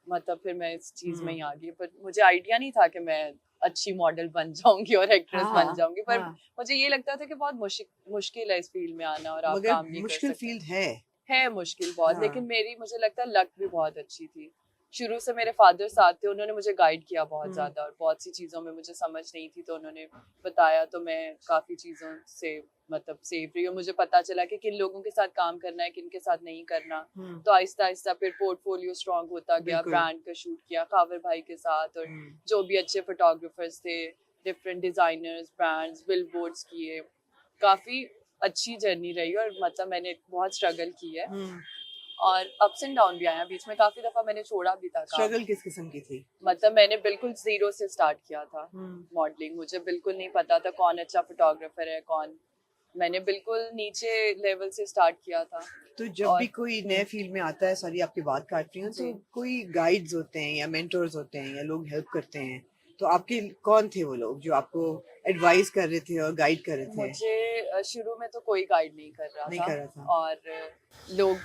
मतलब फिर मैं इस चीज में ही आ गई, पर मुझे आइडिया नहीं था कि मैं अच्छी मॉडल बन जाऊंगी और एक्ट्रेस बन जाऊंगी, पर मुझे ये लगता था कि बहुत मुश्किल है इस फील्ड में आना और आप मगर काम नहीं कर मुश्किल सकते। फील्ड है। मुश्किल बहुत, हाँ। लेकिन मेरी मुझे लगता है लक भी बहुत अच्छी थी। शुरू से मेरे फादर साथ थे, उन्होंने मुझे गाइड किया बहुत ज्यादा, और बहुत सी चीजों में मुझे समझ नहीं थी तो उन्होंने बताया, तो मैं काफी चीजों से मतलब सेफ रही, और मुझे पता चला कि किन लोगों के साथ काम करना है, किन के साथ नहीं करना। तो आहिस्ता आहिस्ता फिर पोर्टफोलियो स्ट्रांग होता गया, बिल्कुल। ब्रांड का शूट किया कावर भाई के साथ, और जो भी अच्छे फोटोग्राफर्स थे, डिफरेंट डिजाइनर्स, ब्रांड्स, बिलबोर्ड्स किए। काफी अच्छी जर्नी रही, और मतलब मैंने बहुत स्ट्रगल की है, और अप्स एंड डाउन भी आया बीच में, काफी दफा मैंने छोड़ा भी था काम। स्ट्रगल किस किस्म की थी? मतलब मैंने बिल्कुल जीरो से स्टार्ट किया था मॉडलिंग, मुझे बिल्कुल नहीं पता था कौन अच्छा फोटोग्राफर है कौन, मैंने बिल्कुल नीचे लेवल से स्टार्ट किया था। तो जब भी और कोई नए फील्ड में आता है, सॉरी आपकी बात काट रही हूँ, तो कोई गाइड्स होते हैं या मेंटर्स होते हैं या लोग हेल्प करते हैं, तो आपके कौन थे वो लोग जो आपको एडवाइस कर रहे थे और गाइड कर रहे थे? मुझे शुरू में तो कोई गाइड नहीं कर रहा नहीं था, कर रहा था। और लोग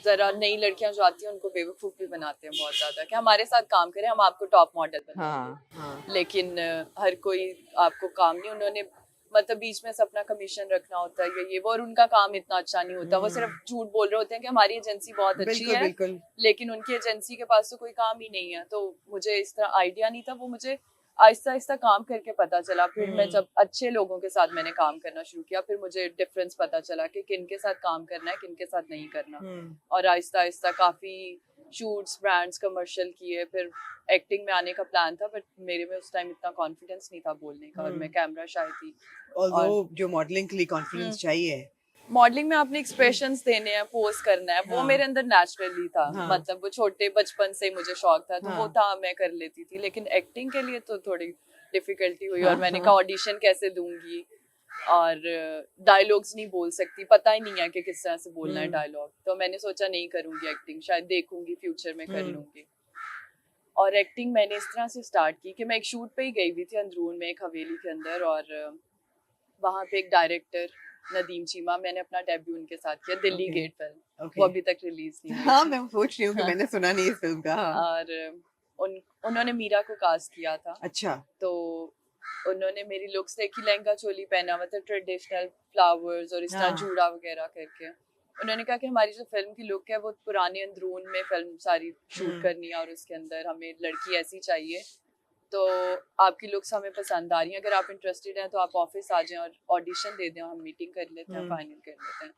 जरा नई लड़कियां जो आती हैं उनको बेवकूफ भी बनाते हैं बहुत ज्यादा कि हमारे साथ काम करें, हम आपको टॉप मॉडल बनाएंगे। लेकिन हर कोई आपको काम नहीं, उन्होंने मतलब बीच में से अपना कमीशन रखना होता है ये वो, और उनका काम इतना अच्छा नहीं होता, वो सिर्फ झूठ बोल रहे होते हैं कि हमारी एजेंसी बहुत अच्छी बिल्कुल है, बिल्कुल। लेकिन उनकी एजेंसी के पास तो कोई काम ही नहीं है। तो मुझे इस तरह आइडिया नहीं था, वो मुझे आहिस्ता आहिस्ता काम करके पता चला। फिर मैं जब अच्छे लोगों के साथ मैंने काम करना शुरू किया, फिर मुझे डिफरेंस पता चला कि किन के साथ काम करना है, किन के साथ नहीं करना। और आहिस्ता आहिस्ता काफी शूट्स, ब्रांड्स, कमर्शियल किए। फिर एक्टिंग में आने का प्लान था, बट मेरे में उस टाइम इतना कॉन्फिडेंस नहीं था बोलने का, और मैं कैमरा शाय थी। ऑल्दो और जो मॉडलिंग के लिए कॉन्फिडेंस चाहिए, मॉडलिंग में आपने एक्सप्रेशंस देने हैं, पोज करना है, वो मेरे अंदर नेचुरली था। मतलब वो छोटे बचपन से मुझे शौक था, तो वो था, मैं कर लेती थी। लेकिन एक्टिंग के लिए तो थोड़ी डिफिकल्टी हुई, और मैंने कहा ऑडिशन कैसे दूंगी, और डायलॉग्स नहीं बोल सकती, पता ही नहीं है कि किस तरह से बोलना है डायलॉग। तो मैंने सोचा नहीं करूंगी एक्टिंग, शायद देखूंगी फ्यूचर में कर लूंगी। और एक्टिंग मैंने इस तरह से स्टार्ट की कि मैं एक शूट पे ही गई हुई थी अंदरून में, एक हवेली के अंदर, और वहाँ पे एक डायरेक्टर नदीम चीमा, मैंने अपना डेब्यू उनके साथ किया, दिल्ली गेट फिल्म। वो अभी तक रिलीज नहीं हुई। हाँ मैं सोच रही हूँ कि मैंने सुना नहीं इस फिल्म का। और उन्होंने मीरा को कास्ट किया था। अच्छा। तो उन्होंने मेरी लुक्स देखी, लहंगा चोली पहना, मतलब ट्रेडिशनल फ्लावर्स और इस तरह जूड़ा वगैरह करके। उन्होंने कहा कि हमारी जो फिल्म की लुक है वो पुराने अंदरून में फिल्म सारी शूट करनी है, और उसके अंदर हमें लड़की ऐसी चाहिए। तो आपकी लुक्स हमें पसंद आ रही हैं, अगर आप इंटरेस्टेड हैं तो आप ऑफिस आ जाएं और ऑडिशन दे दें, हम मीटिंग कर लेते हैं, फाइनल कर लेते हैं।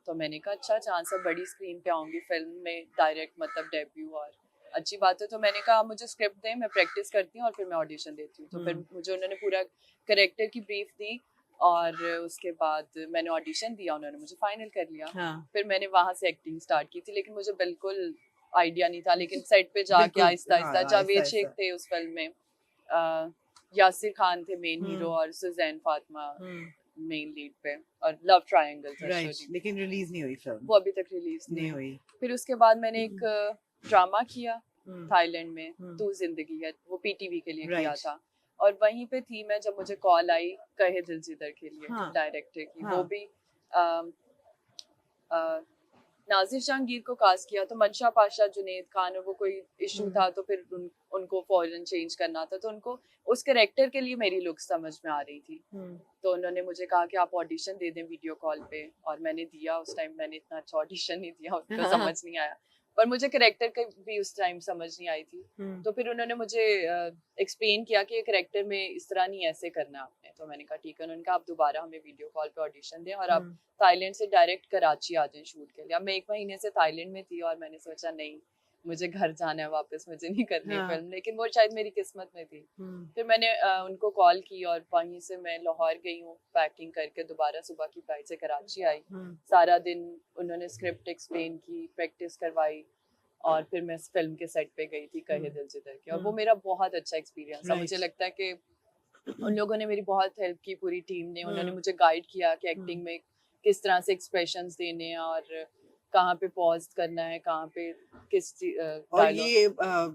तो मैंने कहा अच्छा चांस है, बड़ी स्क्रीन पे आऊंगी फिल्म में डायरेक्ट, मतलब डेब्यू, और अच्छी बात है। तो मैंने कहा आप मुझे स्क्रिप्ट दें, मैं प्रैक्टिस करती हूँ और फिर मैं ऑडिशन देती हूँ। तो फिर मुझे उन्होंने पूरा करेक्टर की ब्रीफ दी, और उसके बाद मैंने ऑडिशन दिया, उन्होंने मुझे फाइनल कर लिया। फिर मैंने वहां से एक्टिंग स्टार्ट की थी, लेकिन मुझे बिल्कुल आइडिया नहीं था। लेकिन सेट पे जाके आहिस्ता आहिस्ता, जावेद शेख थे उस फिल्म में, यासिर खान थे मेन हीरो, और सुजैन फातिमा मेन लीड पे, और लव ट्रायंगल था। राइट, लेकिन रिलीज नहीं हुई फिल्म। वो अभी तक रिलीज नहीं हुई। हुई। फिर उसके बाद मैंने एक ड्रामा किया थाईलैंड में, तू जिंदगी है, वो पीटीवी के लिए किया था। और वहीं पे थी मैं जब मुझे कॉल आई कहे दिल जिदर के लिए, डायरेक्टर की। वो भी नाजिर जहांगीर को कास्ट किया, तो मंशा पाशा, जुनेद खान, और वो कोई इशू था, तो फिर उनको फौरन चेंज करना था। तो उनको उस कैरेक्टर के लिए मेरी लुक समझ में आ रही थी। तो उन्होंने मुझे कहा कि आप ऑडिशन दे दें वीडियो कॉल पे, और मैंने दिया। उस टाइम मैंने इतना अच्छा ऑडिशन नहीं दिया, उसको समझ नहीं आया, पर मुझे कैरेक्टर की भी उस टाइम समझ नहीं आई थी। तो फिर उन्होंने मुझे एक्सप्लेन किया कि कैरेक्टर में इस तरह नहीं, ऐसे करना आपने। तो मैंने कहा ठीक है। उन्होंने कहा आप दोबारा हमें वीडियो कॉल पे ऑडिशन दें, और आप थाईलैंड से डायरेक्ट कराची आ जाएं शूट के लिए। अब मैं 1 महीने से थाईलैंड में थी, और मैंने सोचा नहीं, मुझे घर जाना है वापस, मुझे नहीं करनी फिल्म। लेकिन वो शायद मेरी किस्मत में थी। फिर मैंने उनको कॉल की, और वहीं से मैं लाहौर गई हूँ पैकिंग करके, दोबारा सुबह की फ्लाइट से कराची आई। सारा दिन उन्होंने स्क्रिप्ट एक्सप्लेन की, प्रैक्टिस करवाई, और फिर मैं फिल्म के सेट पे गई थी कहे दिल जिदर के। और वो मेरा बहुत अच्छा एक्सपीरियंस था। मुझे लगता है कि उन लोगों ने मेरी बहुत हेल्प की, पूरी टीम ने। उन्होंने मुझे गाइड किया कि एक्टिंग में किस तरह से एक्सप्रेशंस देने हैं, और कहाँ पे पॉज करना है, कहाँ पे किस और ये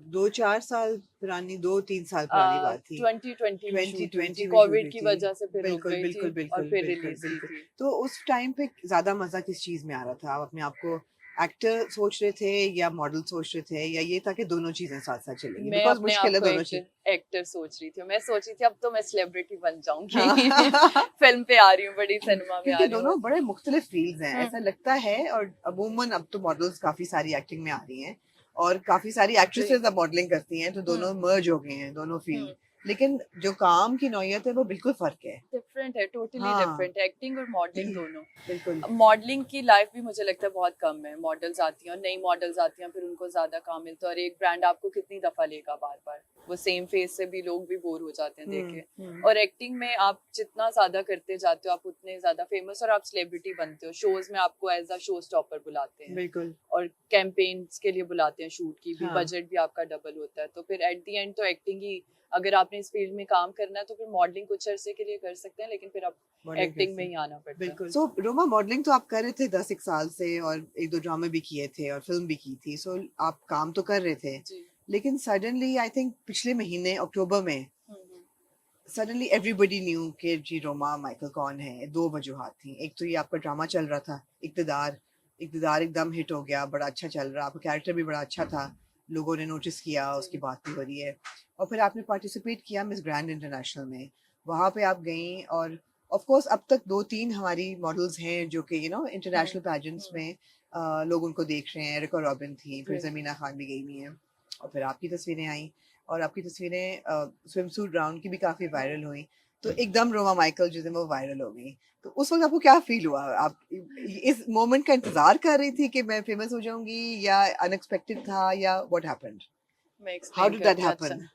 2-4 साल पुरानी, 2-3 साल पुरानी बात थी। 2020 में शूट हुई थी, 2020 में शूट कोविड हुई की थी। वजह से फिर रुक बिल्कुल गई थी, बिल्कुल और बिल्कुल फिर बिल्कुल रिलीज की बिल्कुल। थी। तो उस टाइम पे ज्यादा मजा किस चीज में आ रहा था? आप अपने आप को एक्टर सोच रहे थे या मॉडल सोच रहे थे, या ये था कि दोनों चीजें साथ साथ चलेंगी? मैं बिकॉज अपने मुश्किल है आप को दोनों चीजें। एक्टर सोच रही थी। मैं सोच रही थी अब तो मैं सेलिब्रिटी बन जाऊंगी। हाँ। फिल्म पे आ रही हूँ, बड़ी सिनेमा में आ क्योंकि रही हूँ। दोनों बड़े मुख्तलिफ फील्ड्स हैं, ऐसा हम्म, लगता है। और अमूमन अब तो मॉडल्स काफी सारी एक्टिंग में आ रही हैं, और काफी सारी जी। एक्ट्रेसेस अब मॉडलिंग करती हैं, तो दोनों मर्ज हो गए हैं दोनों फील्ड। हम्म लेकिन जो काम की नौयत है वो बिल्कुल फर्क है। डिफरेंट है, टोटली हाँ। डिफरेंट है, एक्टिंग और मॉडलिंग दोनों। बिल्कुल। मॉडलिंग की लाइफ भी मुझे लगता है बहुत कम है। मॉडल्स आती हैं और नई मॉडल्स आती हैं, फिर उनको ज्यादा काम मिलता है, और एक ब्रांड आपको कितनी दफा लेगा बार बार। वो सेम फेस से भी लोग भी बोर हो जाते हैं देखे। और एक्टिंग में आप जितना ज्यादा करते जाते हो, आप उतने ज्यादा फेमस और आप सेलिब्रिटी बनते हो। शोज में आपको एज अ शो स्टॉपर बुलाते हैं, बिल्कुल। और कैंपेन्स के लिए बुलाते हैं, शूट की भी हाँ। बजट भी आपका डबल होता है। तो फिर एट द एंड तो एक्टिंग ही, अगर आपने इस फील्ड में काम करना है तो फिर मॉडलिंग कुछ अरसे के लिए कर सकते हैं, लेकिन फिर आप मॉडलिंग एक्टिंग में करते ही आना पड़ता है। बिल्कुल। सो रोमा, मॉडलिंग तो आप कर रहे थे 10 एक साल से, और एक दो ड्रामे भी किए थे और फिल्म भी की थी। सो आप काम तो कर रहे थे, जी। लेकिन सडनली आई थिंक पिछले महीने अक्टूबर में हम्म, सडनली एवरीबडी न्यू कि जी रोमा माइकल कौन है। दो वजूहात थी। एक तो ये आपका ड्रामा चल रहा था इक़्तिदार, इक़्तिदार एकदम हिट हो गया, बड़ा अच्छा चल रहा, आपका कैरेक्टर भी बड़ा अच्छा था, लोगों ने नोटिस किया, उसकी जी। बात भी हो रही है। और फिर आपने पार्टिसिपेट किया मिस ग्रैंड इंटरनेशनल में, वहाँ पे आप गई। और ऑफ कोर्स अब तक 2-3 हमारी मॉडल्स हैं जो कि इंटरनेशनल पैजेंट्स हम्म, में लोग उनको देख रहे हैं। एरिका रॉबिन थी, फिर जी। जमीना खान भी गई हुई हैं, और फिर आपकी तस्वीरें आई, और आपकी तस्वीरें स्विम सूट राउंड की भी काफी वायरल हुई। तो एकदम रोमा माइकल जो है वो वायरल हो गई। तो उस वक्त आपको क्या फील हुआ? आप इस मोमेंट का इंतजार कर रही थी कि मैं फेमस हो जाऊंगी, या अनएक्सपेक्टेड था, या व्हाट हैपेंड? मैं हाउ एक्सप्लेन डिड दैट करती हूँ। अच्छा, हैपन?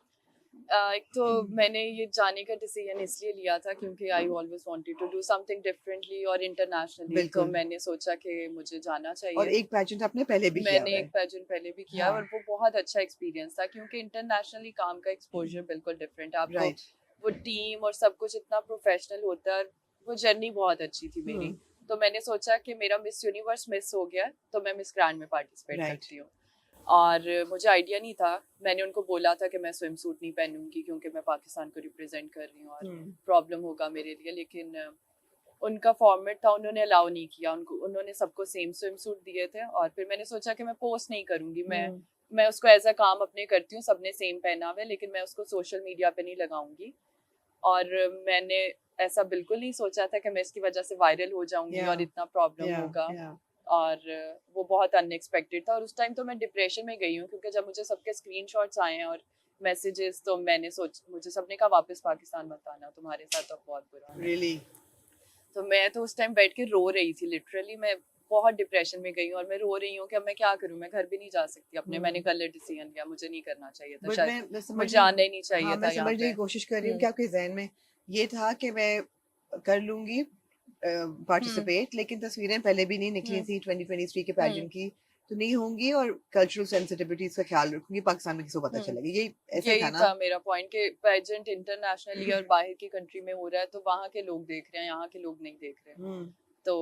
एक तो मैंने ये जाने का डिसीजन इसलिए लिया था क्योंकि I always wanted to do something differently और इंटरनेशनली। तो बिल्कुल। मैंने सोचा कि मुझे जाना और चाहिए। एक पैजेंट आपने पहले भी किया मैंने हुआ एक है। पैजेंट पहले भी किया है, हाँ। और वो बहुत अच्छा एक्सपीरियंस था, क्योंकि इंटरनेशनली काम का एक्सपोजर बिल्कुल डिफरेंट है। आपको राइट। वो टीम और सब कुछ इतना प्रोफेशनल होता है। वो जर्नी बहुत अच्छी थी मेरी। तो मैंने सोचा कि मेरा मिस यूनिवर्स मिस हो गया, तो मैं मिस ग्रैंड में पार्टिसिपेट राइट। करती हूँ। और मुझे आइडिया नहीं था। मैंने उनको बोला था कि मैं स्विम सूट नहीं पहनूंगी क्योंकि मैं पाकिस्तान को रिप्रेजेंट कर रही हूँ और प्रॉब्लम होगा मेरे लिए, लेकिन उनका फॉर्मेट था, उन्होंने अलाउ नहीं किया। उन्होंने सबको सेम स्विम सूट दिए थे। और फिर मैंने सोचा कि मैं पोस्ट नहीं करूंगी, मैं उसको एज अ काम अपने करती हूँ, सबने सेम पहना हुआ है, लेकिन मैं उसको सोशल मीडिया पे नहीं लगाऊंगी। और मैंने ऐसा बिल्कुल नहीं सोचा था कि मैं इसकी वजह से वायरल हो जाऊंगी या और इतना प्रॉब्लम या होगा। या और वो बहुत अनएक्सपेक्टेड था। और उस टाइम तो मैं डिप्रेशन में गई हूँ, क्योंकि जब मुझे सबके स्क्रीनशॉट्स आए हैं और मैसेजेस, तो मुझे सबने कहा वापस पाकिस्तान मत आना, तुम्हारे साथ अब बहुत बुरा है। रियली? तो मैं तो उस टाइम बैठ के रो रही थी, लिटरली मैं बहुत डिप्रेशन में गई हूँ, और मैं रो रही हूँ कि अब मैं क्या करूँ, मैं घर भी नहीं जा सकती अपने। मैंने गलत डिसीजन लिया, मुझे नहीं करना चाहिए था, बट शायद मैं मुझे आना ही नहीं चाहिए हाँ, था मैं यहाँ समझने पे। की कोशिश कर रही हूँ कि आपके जहन में ये था कि मैं कर लूंगी हम्म पार्टिसिपेट, लेकिन तस्वीरें पहले भी नहीं निकली हम्म थी 2023 के हम्म पैजेंट की, तो नहीं होंगी, और कल्चरल सेंसिटिविटीज का ख्याल रखूंगी, पाकिस्तान में किसी को पता हम्म चलेगा। यही ऐसा ही यही था ना? था मेरा पॉइंट, कि पेजेंट इंटरनेशनली और बाहर की कंट्री में हो रहा है, तो वहाँ के लोग देख रहे हैं, यहाँ के लोग नहीं देख रहे। हम्म। तो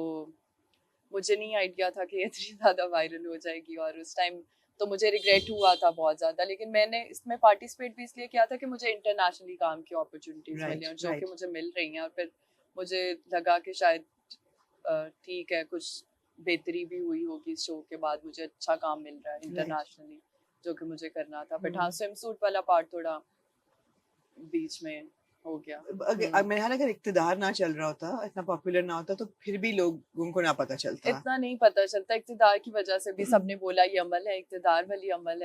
मुझे नहीं आइडिया था कि ये इतनी ज्यादा वायरल हो जाएगी। और उस टाइम तो मुझे रिग्रेट हुआ था बहुत ज्यादा, लेकिन मैंने इसमें पार्टिसिपेट भी इसलिए किया था कि मुझे इंटरनेशनली काम की अपॉर्चुनिटीज मिली, राइट और जो कि राइट। मुझे मिल रही हैं। और फिर मुझे लगा कि शायद ठीक है, कुछ बेहतरी भी हुई होगी इस शो के बाद, मुझे अच्छा काम मिल रहा है राइट। इंटरनेशनली, जो कि मुझे करना था। बट हाँ, स्विम सूट वाला पार्ट थोड़ा बीच में हो गया। मेरे ख्याल अगर इक्तदार ना चल रहा होता, इतना पॉपुलर ना होता, तो फिर भी लोग उनको ना पता चलता। इतना नहीं पता चलता। इक़्तिदार की वजह से भी सबने बोला ये अमल है, इक़्तिदार वाली अमल है।